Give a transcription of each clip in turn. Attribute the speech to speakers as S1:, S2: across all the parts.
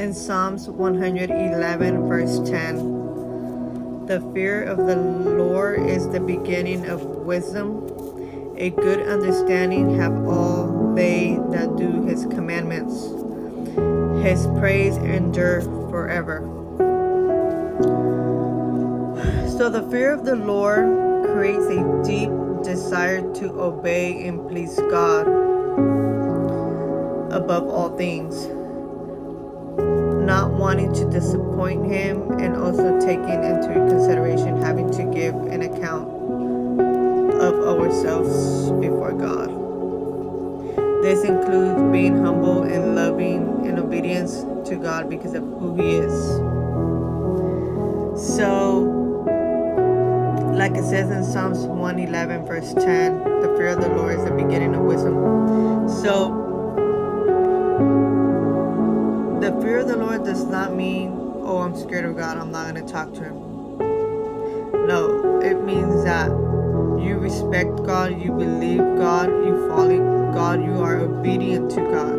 S1: in Psalms 111, verse 10. The fear of the Lord is the beginning of wisdom. A good understanding have all they that do his commandments. His praise endure forever. So the fear of the Lord creates a deep desire to obey and please God above all things, not wanting to disappoint him, and also taking into consideration having to give an account of ourselves before God. This includes being humble and loving in obedience to God because of who he is. So, like it says in Psalms 111, verse 10, the fear of the Lord is the beginning of wisdom. So, the fear of the Lord does not mean, oh, I'm scared of God, I'm not going to talk to him. No, it means that you respect God, you believe God, you follow God, you are obedient to God.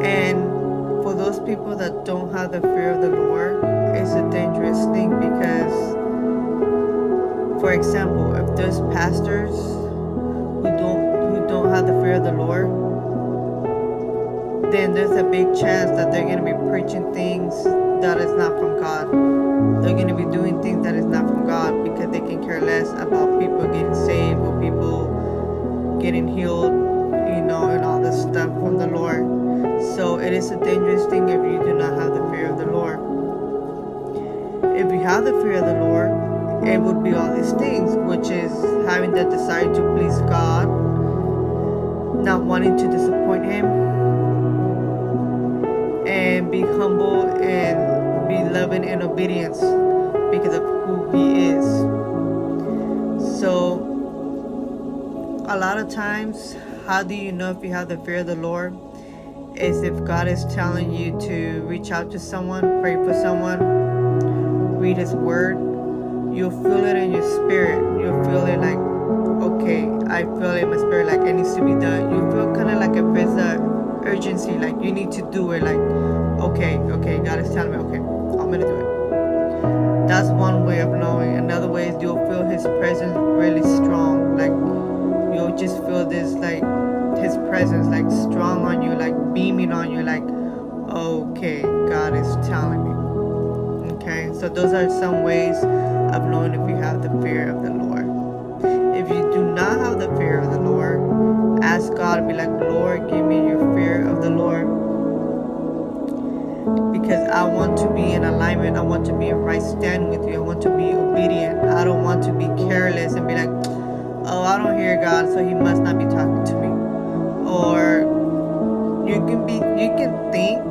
S1: And for those people that don't have the fear of the Lord, it's a dangerous thing because, for example, if there's pastors who don't have the fear of the Lord, then there's a big chance that they're going to be preaching things that is not from God. They're going to be doing things that is not from God because they can care less about people getting saved or people getting healed, and all this stuff from the Lord. So it is a dangerous thing if you do not have the fear of the Lord. If you have the fear of the Lord, it would be all these things, which is having the desire to please God, not wanting to disappoint him, and be humble and be loving in obedience because of who he is. So a lot of times, how do you know if you have the fear of the Lord? Is if God is telling you to reach out to someone, pray for someone, read his word, you'll feel it in your spirit. You'll feel it like, okay, I feel it in my spirit like it needs to be done. You feel kind of like if there's a urgency, like you need to do it, like okay, God is telling me, okay, I'm gonna do it. That's one way of knowing. Another way is you'll feel his presence really strong, like you'll just feel this, like his presence like strong on you, like beaming on you, like okay, God is telling me. Okay, so those are some ways of knowing if you have the fear of the Lord. If you do not have the fear of the Lord, ask God, be like, Lord, give me your fear of the Lord, because I want to be in alignment. I want to be in right stand with you. I want to be obedient. I don't want to be careless and be like, oh, I don't hear God, so he must not be talking to me. Or you can think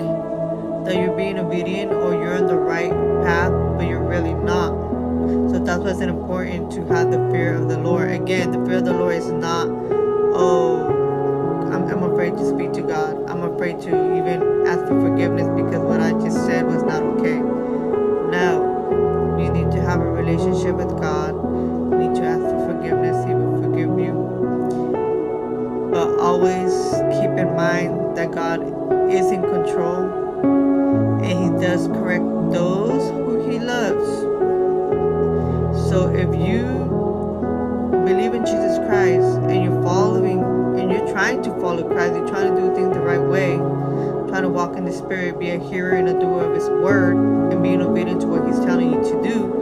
S1: that you're being obedient or you're on the right path, but you're really not. So that's why it's important to have the fear of the Lord. Again, the fear of the Lord is not, oh, I'm afraid to speak to God. I'm afraid to even ask for forgiveness because what I just said was not okay. No, you need to have a relationship with God. You need to ask for forgiveness. He will forgive you. But always keep in mind that God is in control and he does correct those who he loves. So if you believe in Jesus Christ and you're following and you're trying to follow Christ, you're trying to do things the right way, trying to walk in the Spirit, be a hearer and a doer of his word, and being obedient to what he's telling you to do,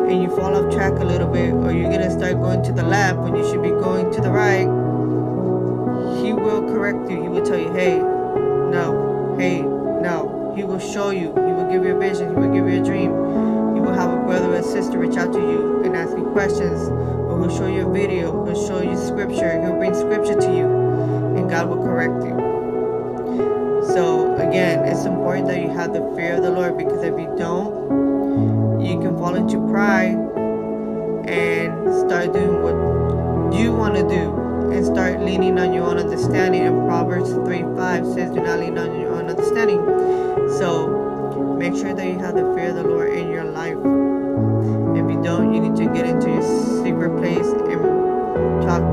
S1: and you fall off track a little bit, or you're going to start going to the left when you should be going to the right, he will correct you. He will tell you, hey, no. He will show you. He will give you a vision. He will give you a dream. You will have a brother or a sister reach out to you and ask you questions, or he'll show you a video, he'll show you scripture, he'll bring scripture to you, and God will correct you. So again, it's important that you have the fear of the Lord, because if you don't, you can fall into pride and start doing what you want to do and start leaning on your own understanding. And Proverbs 3:5 says, do not lean on your own understanding. So make sure that you have the fear of the Lord in your life. If you don't, you need to get into your secret place and talk